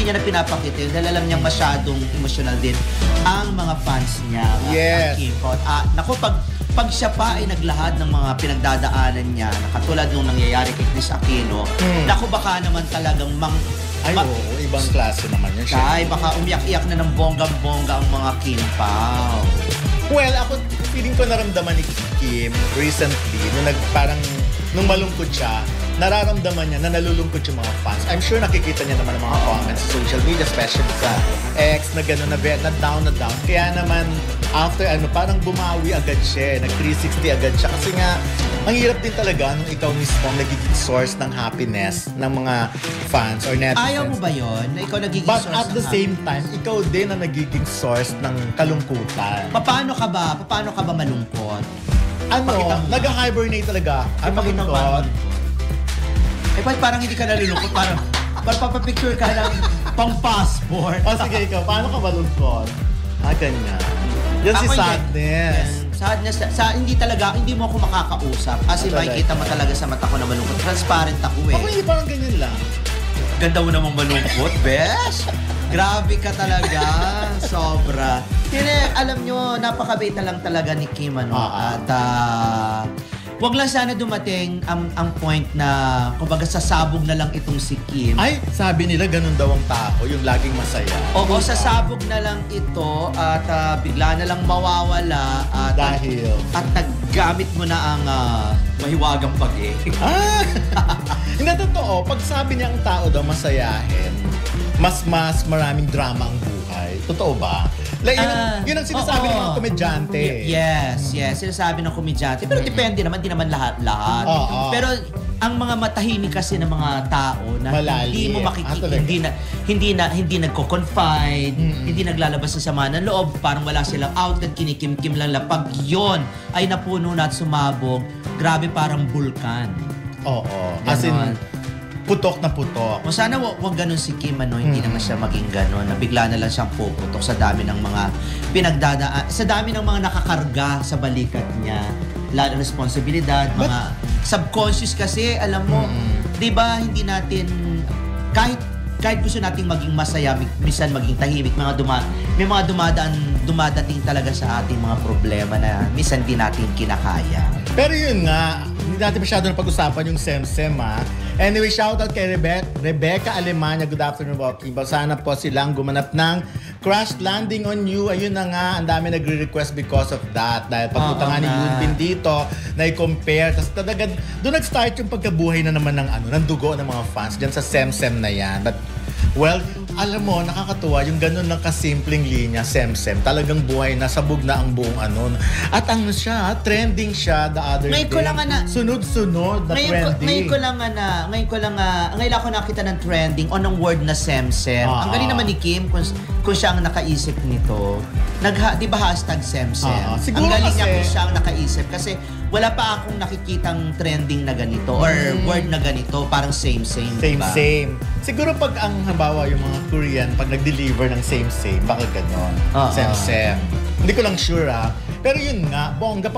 hindi niya na pinapakita yun dahil alam niyang masyadong emotional din ang mga fans niya. Yes. Naku, pag siya pa ay naglahad ng mga pinagdadaanan niya, na katulad nung nangyayari kay Chris Aquino, naku, baka naman talagang ibang klase naman yun siya. Ay, baka umiyak-iyak na ng bonggang-bongga ang mga Kim Pao. Well, ako, feeling ko naramdaman ni Kim recently, nung malungkot siya, nararamdaman niya na nalulungkot yung mga fans. I'm sure nakikita niya naman ang mga comments sa social media, especially sa ex na gano'n na down. Kaya naman, after parang bumawi agad siya. Nag-360 agad siya. Kasi nga, ang hirap din talaga nung ikaw mismo ang nagiging source ng happiness ng mga fans or netizens. Ayaw mo ba yun? Na ikaw nagiging But source at the same time, ikaw din ang nagiging source ng kalungkutan. Paano ka ba malungkot? Nag-hibernate talaga. Ang malungkot. Parang hindi ka nalulungkot. Parang papapicture ka ng pang-passport. Sige, ikaw. Paano ka malungkot? Ganyan. Yan si sadness. Sadness. Hindi mo ako makakausap. Kasi makikita mo talaga sa mata ko na malungkot. Transparent ako eh. Ako hindi parang ganyan lang. Ganda mo namang malungkot, besh. Grabe ka talaga. Sobra. Alam nyo, napakabait na lang talaga ni Kim. At wag lang sana dumating ang point na kumbaga sasabog na lang itong si Kim. Ay, sabi nila ganun daw ang tao, yung laging masaya. Oo, sasabog na lang ito at bigla na lang mawawala at naggamit mo na ang mahiwagang pag-e. Hindi, totoo. Pag sabi niya ang tao daw masayahin, mas maraming drama ang buhay. Totoo ba? Like, yun ang sinasabi ng mga komedyante. Yes. Sinasabi ng komedyante. Pero depende naman, di naman lahat. Pero ang mga matahimik kasi ng mga tao na hindi mo makikita, hindi nagko-confide, hindi naglalabas ng sama ng loob, parang wala silang outlet, kinikim-kim lang. Pag yun ay napuno na at sumabog, grabe parang bulkan. As in, putok na putok. O sana wag ganun si Kim, hindi naman siya maging ganun. Bigla na lang siyang puputok sa dami ng mga sa dami ng mga nakakarga sa balikat niya. Lalo responsibilidad, mga subconscious kasi, alam mo, di ba, hindi natin, kahit gusto nating maging masaya, minsan maging tahimik, may mga dumadating talaga sa ating mga problema na minsan di natin kinakaya. Pero yun nga, hindi natin masyado na pag-usapan yung Semsem Anyway, shoutout kay Rebecca Alemania. Good afternoon, Walking. Sana po silang gumanap ng Crash Landing on You. Ayun na nga, ang dami nagre-request because of that. Dahil pagpunta nga ni Yunbin dito, na-compare. Tapos talaga, doon nag-start yung pagkabuhay na naman ng dugo ng mga fans dyan sa Semsem na yan. But, well, alam mo, nakakatuwa yung ganun lang kasimpleng linya, Semsem. Talagang buhay na, sabog na ang buong At trending siya the other day. Sunod-sunod na trending. Ngayon ako nakita ng trending o ng word na Semsem. Ang galing naman ni Kim kung siya ang nakaisip nito. Di ba hashtag Semsem? Ang galing niya kung siya ang nakaisip. Kasi wala pa akong nakikitang trending na ganito or word na ganito. Parang same. Diba? Same. Siguro pag halimbawa yung mga Korean, pag nag-deliver ng same, baka ganon. Semsem. Hindi ko lang sure Pero yun nga, bongga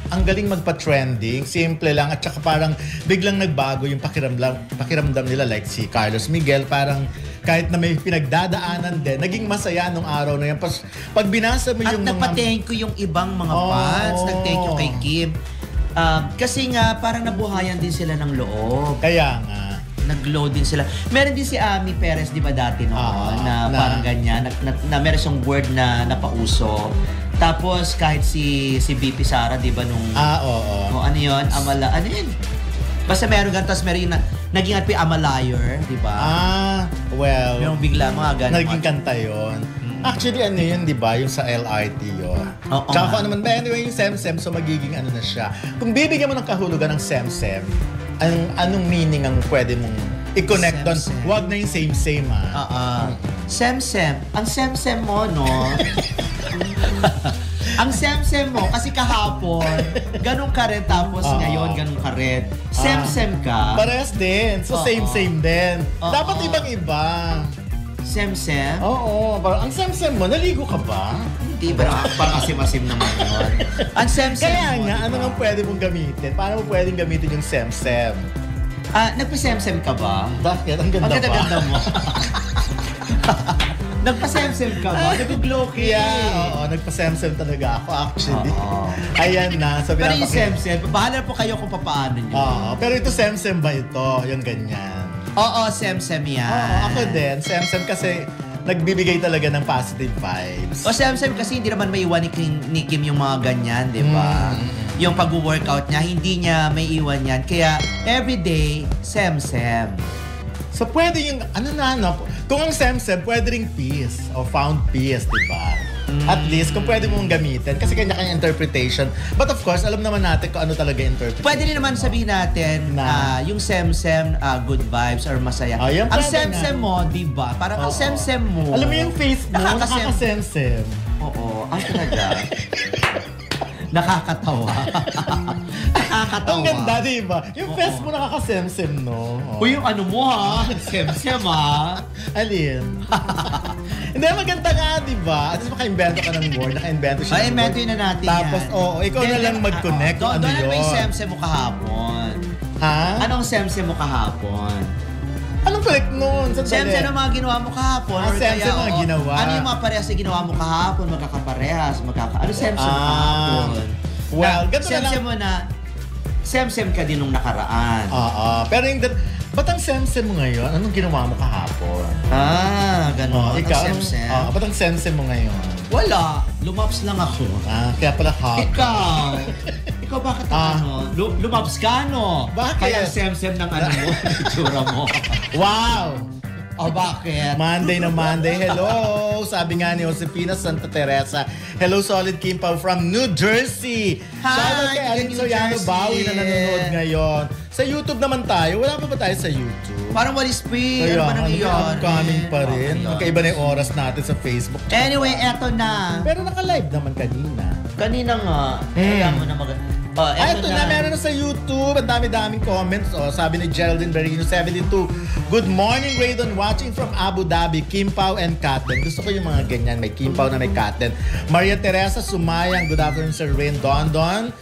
ang galing magpa-trending, simple lang at saka parang biglang nagbago yung pakiramdam nila like si Carlos Miguel, parang kahit na may pinagdadaanan din, naging masaya nung araw na yan. Pag binasa mo yung mga... At nagpa-thank you yung ibang mga fans, nag-thank you kay Kim. Kasi nga, parang nabuhayan din sila ng loob. Kaya nga. Nag-glow din sila. Meron din si Ami Perez, di ba dati na parang ganyan, na meron siyang word na napauso. Tapos kahit si BP Sara, di ba nung... ano yun? Ano yun? Basta meron ganun, tapos meron naging at Amalayer, di ba? Well... Yung bigla mga ganun. Naging kanta yun. Actually, ano yun, di ba? Yung sa LRT yun. Tsaka kung ano man. But anyway, yung Semsem, so magiging ano na siya. Kung bibigyan mo ng kahulugan ng Semsem, anong meaning ang pwede mong i-connect doon? Huwag na yung same Semsem. Ang Semsem mo, no? Ang Semsem mo, kasi kahapon, ganun ka rin, tapos ngayon, ganun ka rin. Semsem ka. Parehas din. So, same din. Dapat ibang-iba. Semsem? Oo. Ang Semsem mo, naligo ka ba? Hindi ba? Parang asim-asim naman yun. Ang Semsem Kaya mo, nga, ano nga pwede mong gamitin? Paano mo pwedeng gamitin yung Semsem? Nagpa-Semsem ka ba? Bakit? Ang ganda mo. Nagpa-semsem ka ba? Nag-glow cake. Yeah, oo. Nagpa-semsem talaga ako actually. Oo. Ayan na. So, Pero yung pinapaki- semsem, bahala po kayo kung papaano nyo. Oo. Pero ito semsem ba ito? Yung ganyan. Oo, semsem yan. Oo, ako din. Semsem kasi nagbibigay talaga ng positive vibes. O semsem kasi hindi naman maiwan ni Kim yung mga ganyan, di ba? Yung pag-workout niya, hindi niya may iwan yan. Kaya everyday, semsem. So, pwede yung, kung ang semsem, pwede ring peace o found peace, di ba? At least, kung pwede mong gamitin. Kasi kanya-kanya interpretation. But of course, alam naman natin kung ano talaga interpretation. Pwede rin naman sabihin natin yung semsem, good vibes or masaya. Yan Ang pwede semsem mo, di ba? Parang ang semsem mo. Alam mo yung face mo, Nakakasem- nakakasemsem. Oo, ang talaga. Nakakatawa. Nakakatawa. Ang ganda, di ba? Yung face mo nakakasemsem, no? Uy, yung ano mo ha? Semsem ha? Alin? Hindi, maganda nga, di ba? At least maka-invento ka ng word. Naka-invento siya ng Invento word. na natin Tapos, yan. oo, ikaw na lang mag-connect kung ano Doon yun. yung semsem mo kahapon. Ha? Anong semsem mo kahapon? Anong connect nun? Semsem ang mga ginawa mo kahapon. Ah, or semsem kaya, mga oo, ginawa. Ano yung mga parehas na ginawa mo kahapon? Magkakaparehas? Ano semsem mo Ah, kahapon? well, ganito na semsem lang. mo na, semsem ka din nung nakaraan. Oo. Pero yung ba't ang semsem mo ngayon? Anong ginawa mo kahapon? Ganon. Ikaw, Ang semsem. ba't ang semsem mo ngayon? Wala. Lumaps lang ako. Kaya pala hot. Ikaw. Ikaw bakit lumaps ka, no? Bakit? Kaya ang semsem ng ano mo, itsura mo. Wow! O bakit? Monday na Monday. Hello! Sabi nga ni Josefina Santa Teresa. Hello, Solid Kimpaw from New Jersey. Hi, Shoutout kay Aling New Soriano Jersey. Bawi na nanonood ngayon. Sa YouTube naman tayo. Wala pa ba tayo sa YouTube? Parang walis free. Kaya, Ano ba nangyayari? upcoming pa rin. Okay. Magkaiba na yung oras natin sa Facebook. Anyway, eto na. Pero naka-live naman kanina. Kanina nga. Kaya mo na Ito na, meron na sa YouTube. Ang dami-daming comments. Sabi ni Geraldine Berino, 72. Good morning, Raydon. Watching from Abu Dhabi. Kim Pao and Katen. Gusto ko yung mga ganyan. May Kim Pao na may Katen. Maria Teresa Sumayang. Good afternoon, Sir Rain Dondon.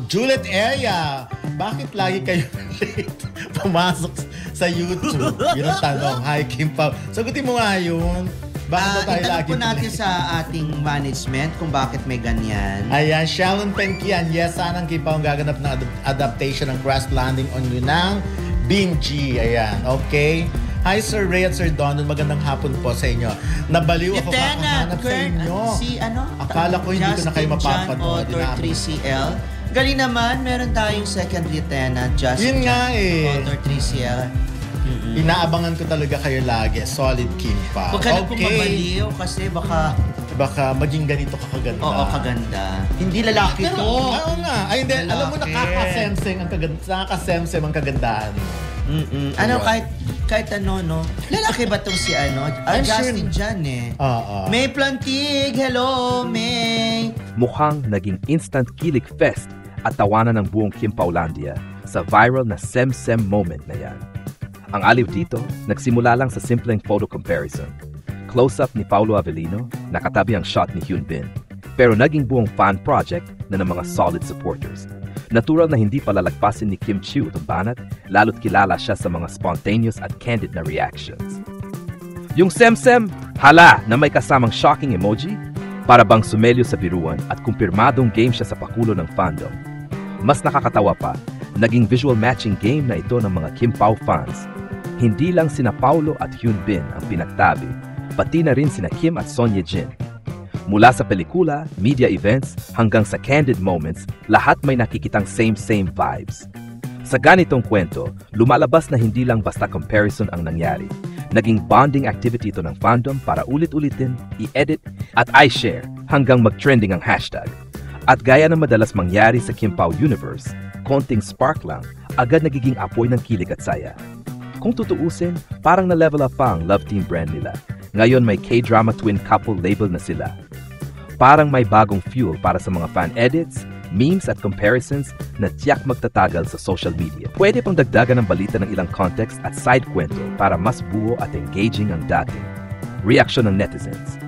Juliet Area. Bakit lagi kayo late pumasok sa YouTube? Yun ang tanong. Hi, Kim Pao. Sagutin mo nga yun. Bakit ba tayo itanong lagi po natin late? sa ating management kung bakit may ganyan. Ayan, Shalon Penkian. Yes, sanang Kipa ang gaganap ng adaptation ng Crash Landing on You ng Bing G. Ayan, okay. Hi, Sir Ray at Sir Don. Magandang hapon po sa inyo. Nabaliw ako kakahanap sa inyo. Akala ko hindi ko na kayo mapapanood. Justin Author 3CL. Galing naman, meron tayong second lieutenant, Justin. Yun nga eh. Author 3CL. Inaabangan ko talaga kayo lagi. Solid Kimpa. Huwag ka na pumabaliw kasi baka maging ganito kakaganda. Oo, kaganda. Hindi lalaki Pero, to. Oo nga. Ay, hindi. Lalaki. Alam mo, nakakasemsem ang kagandahan mo. Ano, kahit ano, no? Lalaki ba tong si ano? I'm Justin sure. Jan eh. Oo. May Plantig! Hello, May! Mukhang naging instant kilig fest at tawanan ng buong Kimpaulandia sa viral na Sem-Sem moment na yan. Ang aliw dito, nagsimula lang sa simpleng photo comparison. Close-up ni Paulo Avellino, nakatabi ang shot ni Hyun Bin. Pero naging buong fan project na ng mga solid supporters. Natural na hindi palalagpasin ni Kim Chiu itong banat, lalo't kilala siya sa mga spontaneous at candid na reactions. Yung Sem-Sem, hala na may kasamang shocking emoji, para bang sumelyo sa biruan at kumpirmadong game siya sa pakulo ng fandom. Mas nakakatawa pa, naging visual matching game na ito ng mga Kim Pao fans. Hindi lang sina Paulo at Hyun Bin ang pinagtabi, pati na rin sina Kim at Son Ye Jin. Mula sa pelikula, media events, hanggang sa candid moments, lahat may nakikitang same-same vibes. Sa ganitong kwento, lumalabas na hindi lang basta comparison ang nangyari. Naging bonding activity ito ng fandom para ulit-ulitin, i-edit, at i-share hanggang mag-trending ang hashtag. At gaya ng madalas mangyari sa Kim Pao universe, konting spark lang, agad nagiging apoy ng kilig at saya. Kung tutuusin, parang na-level up pa ang Love Team brand nila. Ngayon may K-drama twin couple label na sila. Parang may bagong fuel para sa mga fan edits, memes at comparisons na tiyak magtatagal sa social media. Pwede pang dagdagan ng balita ng ilang context at side kwento para mas buo at engaging ang dating. Reaksyon ng netizens.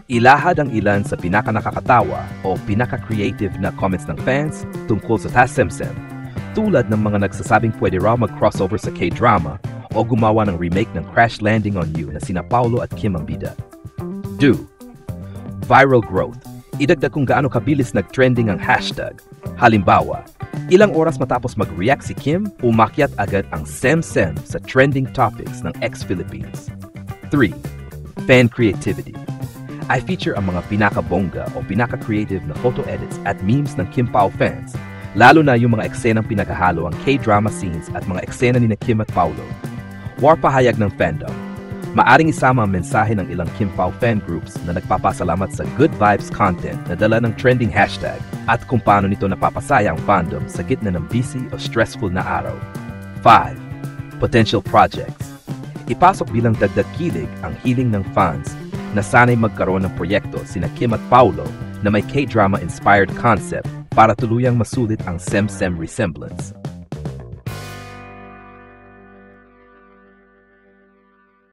Ilahad ang ilan sa pinaka-nakakatawa o pinaka-creative na comments ng fans tungkol sa Sem-Sem, tulad ng mga nagsasabing pwede raw mag-crossover sa K-drama o gumawa ng remake ng Crash Landing on You na sina Paulo at Kim ang bida. Do. Viral growth. Idagdag kung gaano kabilis nag-trending ang hashtag. Halimbawa, ilang oras matapos mag-react si Kim, umakyat agad ang SemSem sa trending topics ng ex-Philippines. 3. Fan creativity. I feature ang mga pinaka-bongga o pinaka-creative na photo edits at memes ng Kim Pao fans, lalo na yung mga eksenang pinaghahalo ang K-drama scenes at mga eksena ni Kim at Paulo. War pahayag ng fandom. Maaring isama ang mensahe ng ilang Kim Pao fan groups na nagpapasalamat sa good vibes content na dala ng trending hashtag at kung paano nito napapasaya ang fandom sa gitna ng busy o stressful na araw. 5. Potential projects. Ipasok bilang dagdag kilig ang hiling ng fans na sana'y magkaroon ng proyekto sina Kim at Paulo na may K-drama inspired concept para tuluyang masulit ang SemSem resemblance.